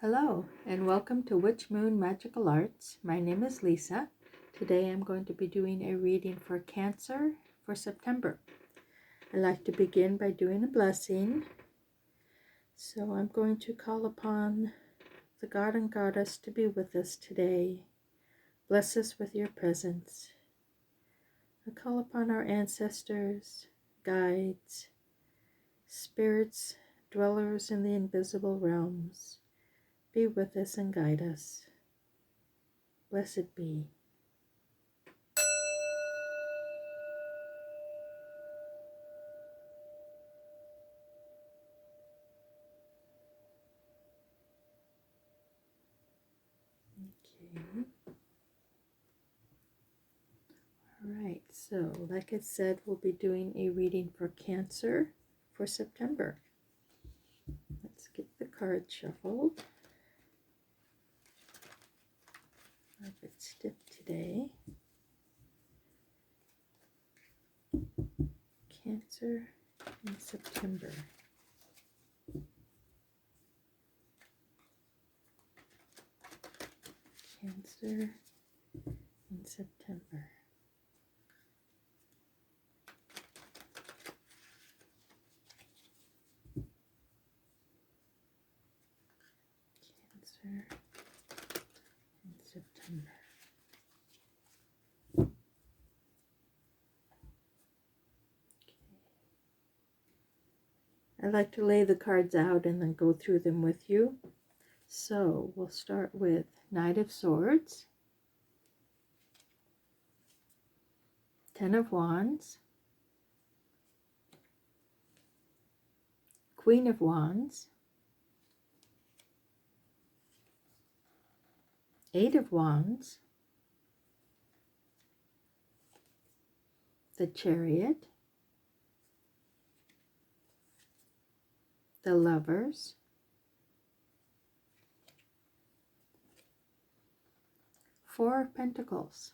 Hello and welcome to Witch Moon Magical Arts. My name is Lisa. Today I'm going to be doing a reading for Cancer for September. I like to begin by doing a blessing. So I'm going to call upon the God and Goddess to be with us today. Bless us with your presence. I call upon our ancestors, guides, spirits, dwellers in the invisible realms. Be with us and guide us. Blessed be. Okay. Alright, so like I said, we'll be doing a reading for Cancer for September. Let's get the cards shuffled. I'm a bit stiff today. Cancer in September. Cancer in September. Cancer in September. I like to lay the cards out and then go through them with you. So we'll start with Knight of Swords, Ten of Wands, Queen of Wands, Eight of Wands, the Chariot, the Lovers, Four of Pentacles,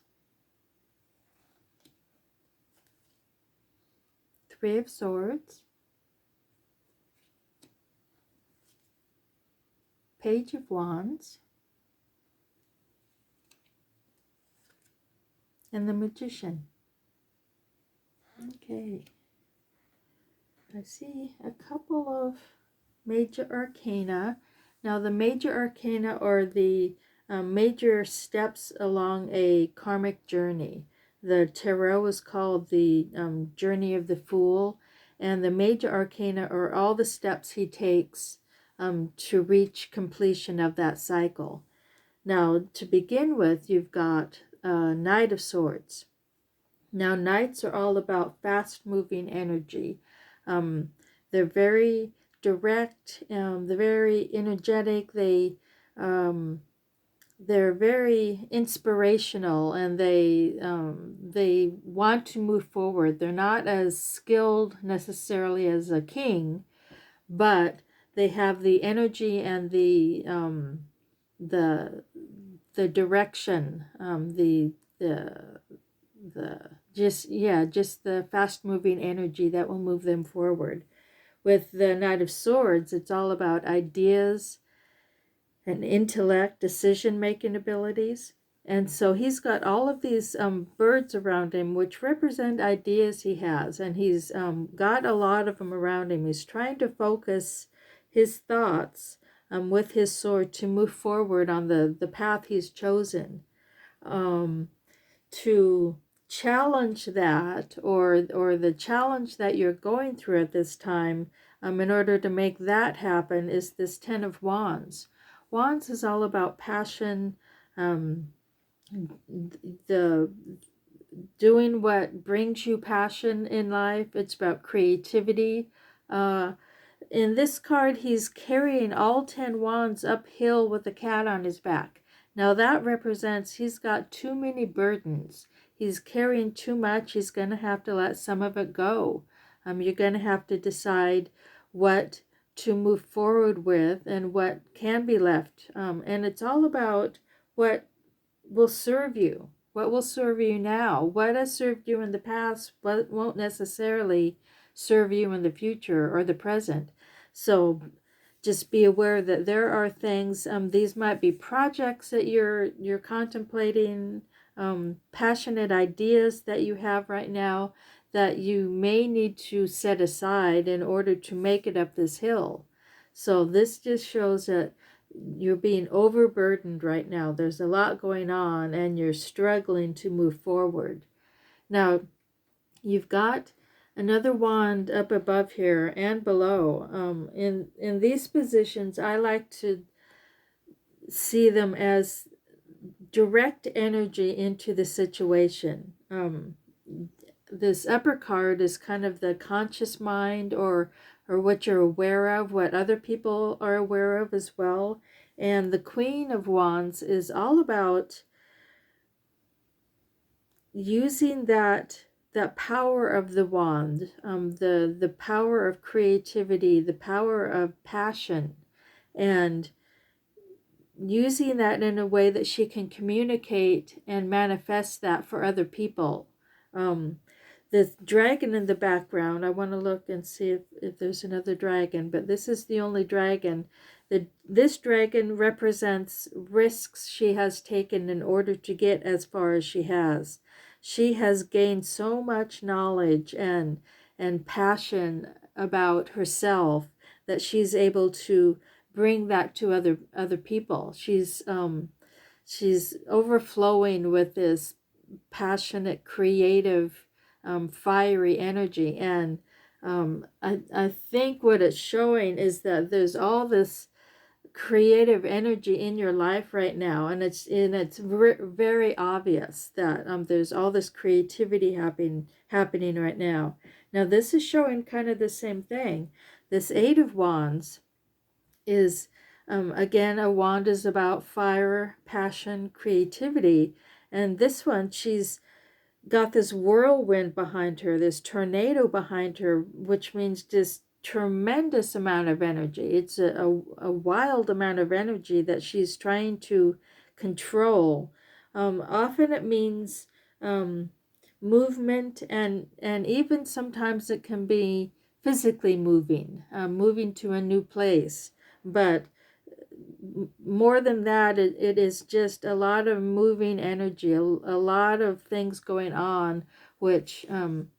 Three of Swords, Page of Wands, and the Magician. Okay, I see a couple of major arcana. Now the major arcana are the major steps along a karmic journey. The tarot is called the Journey of the Fool, and the major arcana are all the steps he takes to reach completion of that cycle. Now, to begin with, you've got Knight of Swords. Now, Knights are all about fast-moving energy. They're very direct. They're very energetic. They're very inspirational, and they want to move forward. They're not as skilled necessarily as a king, but they have the energy and the direction, just the fast moving energy that will move them forward. With the Knight of Swords, it's all about ideas and intellect, decision making abilities. And so he's got all of these birds around him, which represent ideas he has, and he's got a lot of them around him. He's trying to focus his thoughts with his sword to move forward on the path he's chosen. To challenge that, or the challenge that you're going through at this time, in order to make that happen, is this Ten of Wands. Wands is all about passion, the doing what brings you passion in life. It's about creativity. In this card, he's carrying all 10 wands uphill with a cat on his back. Now that represents he's got too many burdens. He's carrying too much. He's going to have to let some of it go. You're going to have to decide what to move forward with and what can be left. And it's all about what will serve you. What will serve you now? What has served you in the past? What won't necessarily serve you in the future or the present? So just be aware that there are things, these might be projects that you're contemplating, passionate ideas that you have right now that you may need to set aside in order to make it up this hill. So this just shows that you're being overburdened right now. There's a lot going on and you're struggling to move forward. Now, you've got another wand up above here and below. In these positions, I like to see them as direct energy into the situation. This upper card is kind of the conscious mind, or what you're aware of, what other people are aware of as well. And the Queen of Wands is all about using that power of the wand, the power of creativity, the power of passion, and using that in a way that she can communicate and manifest that for other people. The dragon in the background, I want to look and see if there's another dragon, but this is the only dragon. This dragon represents risks she has taken in order to get as far as she has. She has gained so much knowledge and passion about herself that she's able to bring that to other people. She's overflowing with this passionate, creative, fiery energy. And I think what it's showing is that there's all this creative energy in your life right now, and it's very obvious that there's all this creativity happening right now. Now this is showing kind of the same thing. This Eight of Wands is again, a wand is about fire, passion, creativity, and this one, she's got this whirlwind behind her, this tornado behind her, which means just tremendous amount of energy. It's a wild amount of energy that she's trying to control. Often it means movement, and even sometimes it can be physically moving to a new place. But more than that, it is just a lot of moving energy, a lot of things going on, which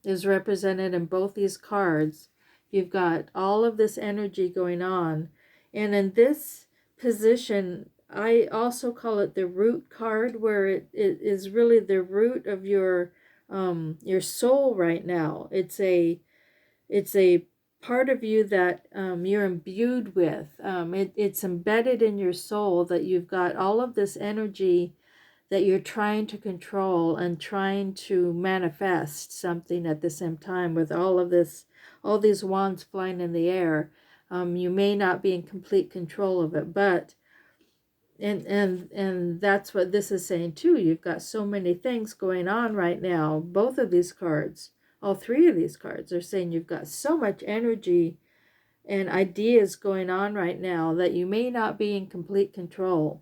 is represented in both these cards. You've got all of this energy going on. And in this position, I also call it the root card, where it is really the root of your soul right now. It's a part of you that you're imbued with. It's embedded in your soul that you've got all of this energy that you're trying to control and trying to manifest something at the same time, with all these wands flying in the air. You may not be in complete control of it, but and that's what this is saying too. You've got so many things going on right now. Both of these cards, all three of these cards, are saying you've got so much energy and ideas going on right now that you may not be in complete control.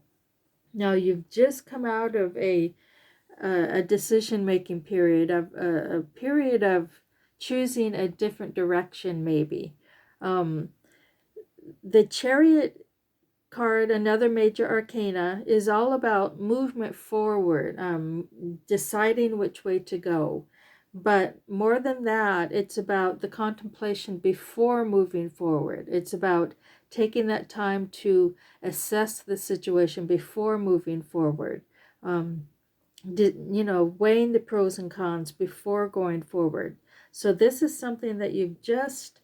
Now, you've just come out of a decision-making period, of a period of choosing a different direction, maybe. The Chariot card, another major arcana, is all about movement forward, deciding which way to go. But more than that, it's about the contemplation before moving forward. It's about taking that time to assess the situation before moving forward. Weighing the pros and cons before going forward. So this is something that you've just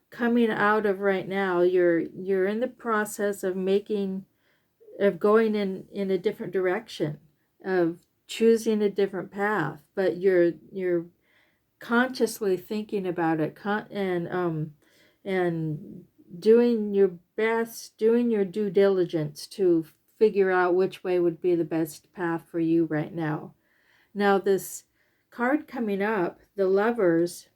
coming out of right now. You're in the process of going in a different direction, of choosing a different path, but you're consciously thinking about it, and doing your best, doing your due diligence to figure out which way would be the best path for you right now. Now, this card coming up, the Lovers,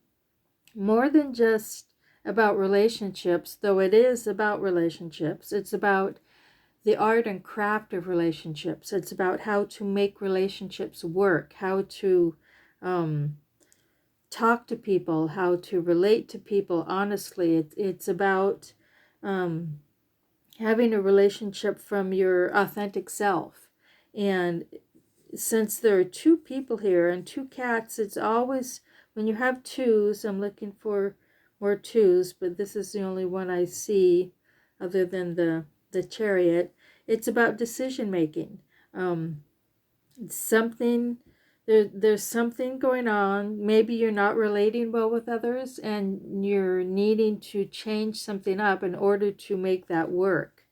more than just about relationships, though it is about relationships, it's about the art and craft of relationships. It's about how to make relationships work, how to talk to people, how to relate to people honestly. It's about having a relationship from your authentic self. And since there are two people here and two cats, it's always, when you have twos, I'm looking for more twos, but this is the only one I see other than the chariot. It's about decision making. Something, there's something going on. Maybe you're not relating well with others and you're needing to change something up in order to make that work.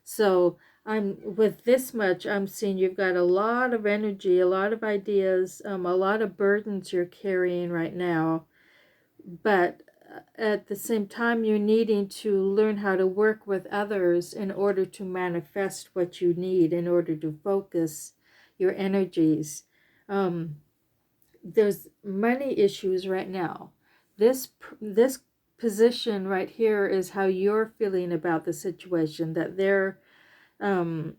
So I'm, with this much, I'm seeing you've got a lot of energy, a lot of ideas, a lot of burdens you're carrying right now. But at the same time, you're needing to learn how to work with others in order to manifest what you need, in order to focus your energies. There's money issues right now. This position right here is how you're feeling about the situation, that they're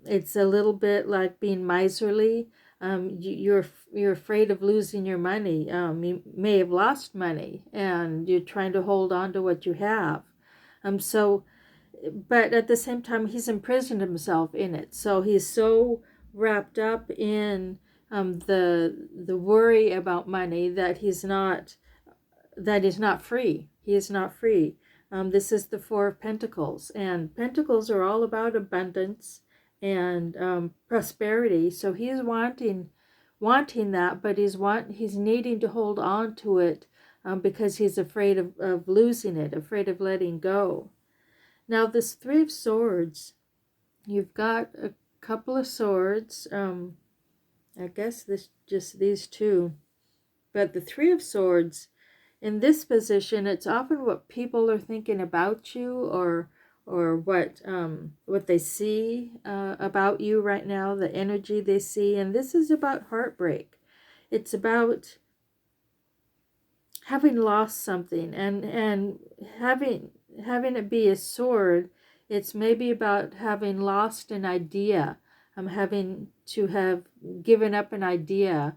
it's a little bit like being miserly. You're afraid of losing your money. You may have lost money and you're trying to hold on to what you have. So but at the same time, he's imprisoned himself in it. So he's so wrapped up in the worry about money that he's not free. He is not free. This is the Four of Pentacles, and Pentacles are all about abundance and prosperity. So he's wanting that, but he's needing to hold on to it because he's afraid of losing it, afraid of letting go. Now, this Three of Swords, you've got a couple of swords. I guess just these two, but the Three of Swords. In this position, it's often what people are thinking about you, or what they see about you right now, the energy they see. And this is about heartbreak. It's about having lost something and having it be a sword. It's maybe about having lost an idea, having to have given up an idea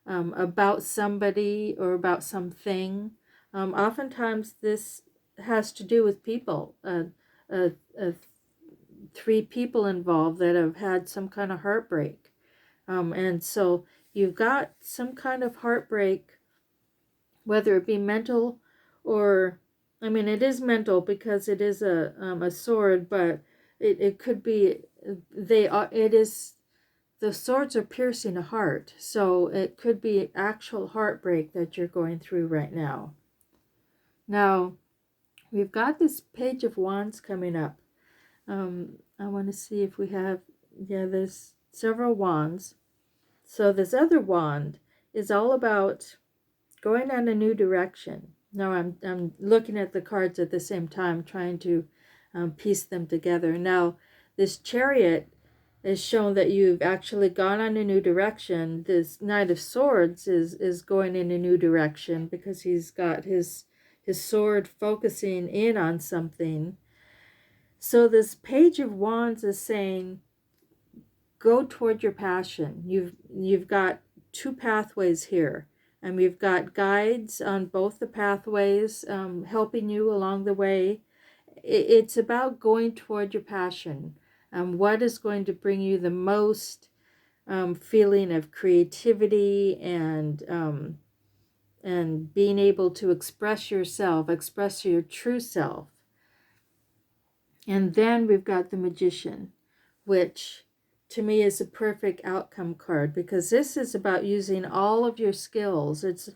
about somebody or about something. Oftentimes this has to do with people, three people involved that have had some kind of heartbreak. And so you've got some kind of heartbreak, whether it be mental or, I mean, it is mental because it is a sword, but it could be, it is, the swords are piercing a heart, so it could be actual heartbreak that you're going through right now. Now, we've got this Page of Wands coming up. I want to see if we have, yeah, there's several wands. So this other wand is all about going on a new direction. Now I'm looking at the cards at the same time, trying to piece them together. Now, this Chariot is shown that you've actually gone on a new direction. This Knight of Swords is going in a new direction because he's got his sword focusing in on something. So this Page of Wands is saying, go toward your passion. You've got two pathways here, and we've got guides on both the pathways, helping you along the way. It's about going toward your passion. What is going to bring you the most feeling of creativity and being able to express yourself, express your true self. And then we've got the Magician, which to me is a perfect outcome card, because this is about using all of your skills. It's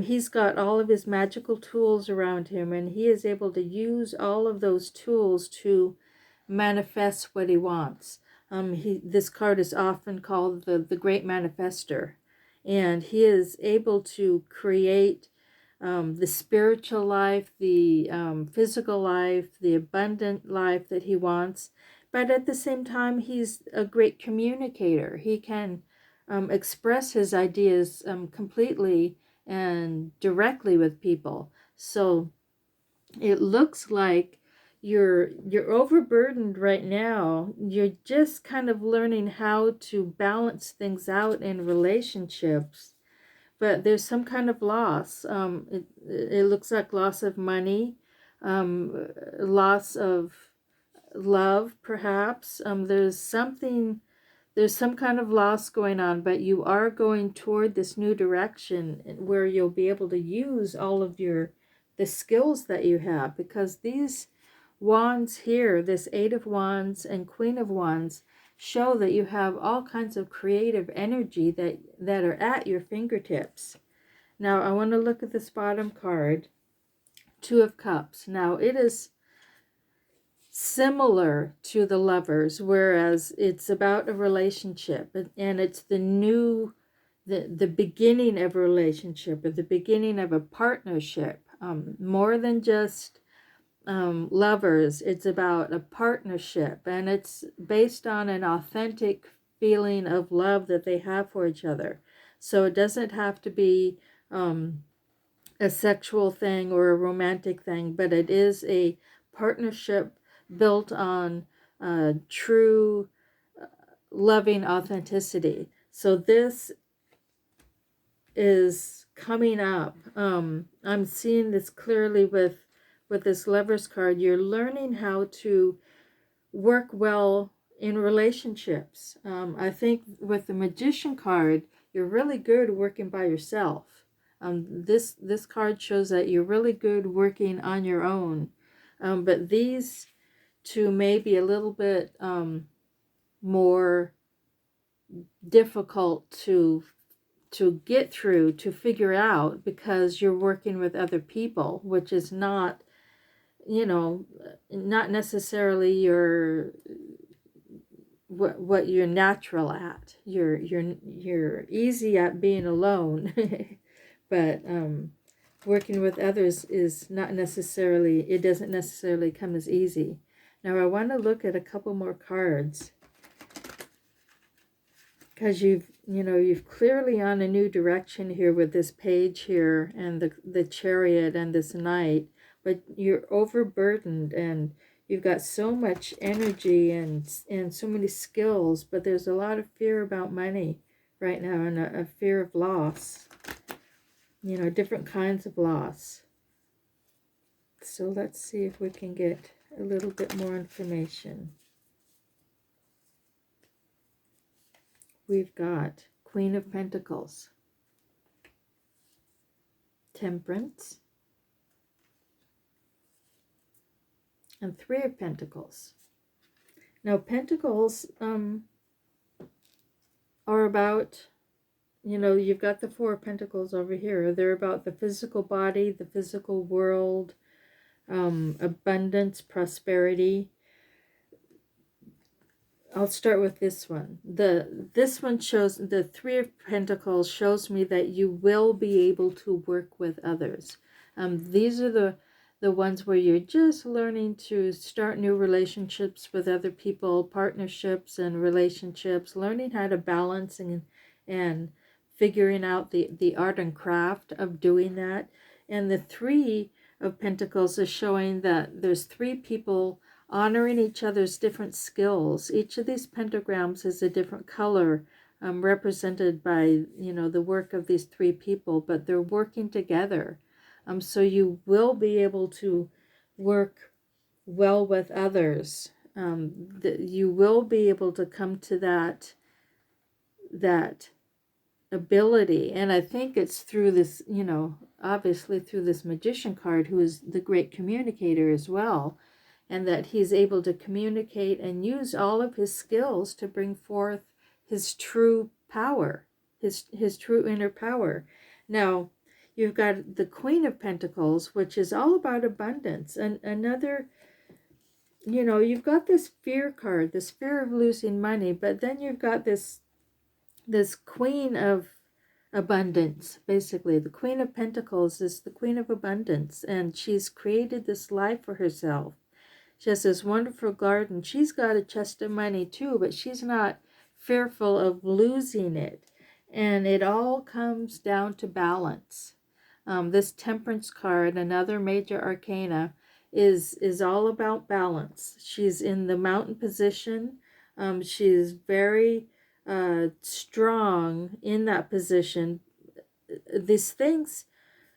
he's got all of his magical tools around him, and he is able to use all of those tools to manifest what he wants. This card is often called the Great Manifester, and he is able to create the spiritual life, the physical life, the abundant life that he wants. But at the same time, he's a great communicator. He can express his ideas completely and directly with people. So it looks like you're overburdened right now. You're just kind of learning how to balance things out in relationships. But there's some kind of loss. It looks like loss of money, loss of love, perhaps. There's some kind of loss going on, but you are going toward this new direction where you'll be able to use all of the skills that you have, because these wands here, this Eight of Wands and Queen of Wands, show that you have all kinds of creative energy that are at your fingertips. Now I want to look at this bottom card, Two of Cups. Now it is similar to the Lovers, whereas it's about a relationship, and it's the beginning of a relationship, or the beginning of a partnership, more than just lovers. It's about a partnership, and it's based on an authentic feeling of love that they have for each other. So it doesn't have to be a sexual thing or a romantic thing, but it is a partnership built on true loving authenticity. So this is coming up. I'm seeing this clearly with this Lovers card. You're learning how to work well in relationships. I think with the Magician card, you're really good working by yourself. This card shows that you're really good working on your own. But these two may be a little bit more difficult to get through, to figure out, because you're working with other people, which is not, not necessarily your what you're natural at. You're easy at being alone, but working with others is not necessarily, it doesn't necessarily come as easy. Now I want to look at a couple more cards, because you've clearly on a new direction here with this Page here, and the Chariot and this Knight, but you're overburdened, and you've got so much energy and so many skills, but there's a lot of fear about money right now, and a fear of loss, different kinds of loss. So let's see if we can get a little bit more information. We've got Queen of Pentacles, Temperance, and Three of Pentacles. Now Pentacles are about, you've got the Four of Pentacles over here. They're about the physical body, the physical world, abundance, prosperity. I'll start with this one. This one shows, the Three of Pentacles shows me that you will be able to work with others. These are the ones where you're just learning to start new relationships with other people, partnerships and relationships, learning how to balance and figuring out the art and craft of doing that. And the Three of Pentacles is showing that there's three people honoring each other's different skills. Each of these pentagrams is a different color, represented by, the work of these three people, but they're working together. So you will be able to work well with others. You will be able to come to that ability. And I think it's through this, obviously through this Magician card, who is the great communicator as well, and that he's able to communicate and use all of his skills to bring forth his true power, his true inner power. Now, you've got the Queen of Pentacles, which is all about abundance. And another, you've got this fear card, this fear of losing money, but then you've got this Queen of Abundance. Basically, the Queen of Pentacles is the Queen of Abundance, and she's created this life for herself. She has this wonderful garden. She's got a chest of money too, but she's not fearful of losing it. And it all comes down to balance. This Temperance card, another major arcana, is all about balance. She's in the mountain position. She's very strong in that position. These things,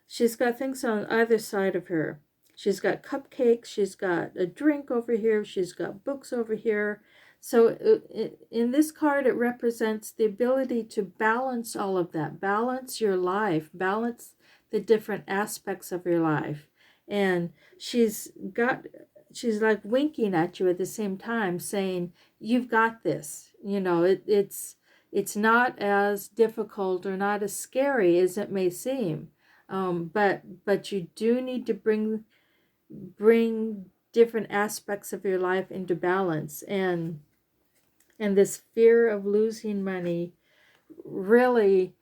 she's got things on either side of her. She's got cupcakes, she's got a drink over here, she's got books over here. So in this card, it represents the ability to balance all of that, balance your life, balance the different aspects of your life. And she's like winking at you at the same time, saying, you've got this. You know, it's not as difficult or not as scary as it may seem. But you do need to bring different aspects of your life into balance, and this fear of losing money really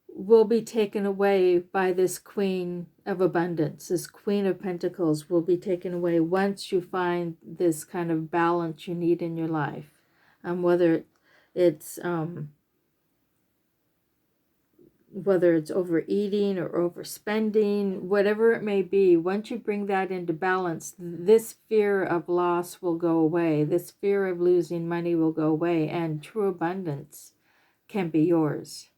will be taken away by this Queen of Abundance. This Queen of Pentacles will be taken away once you find this kind of balance you need in your life. Whether it's overeating or overspending, whatever it may be, once you bring that into balance, this fear of loss will go away. This fear of losing money will go away, and true abundance can be yours.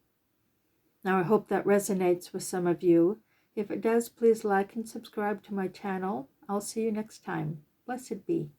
Now, I hope that resonates with some of you. If it does, please like and subscribe to my channel. I'll see you next time. Blessed be.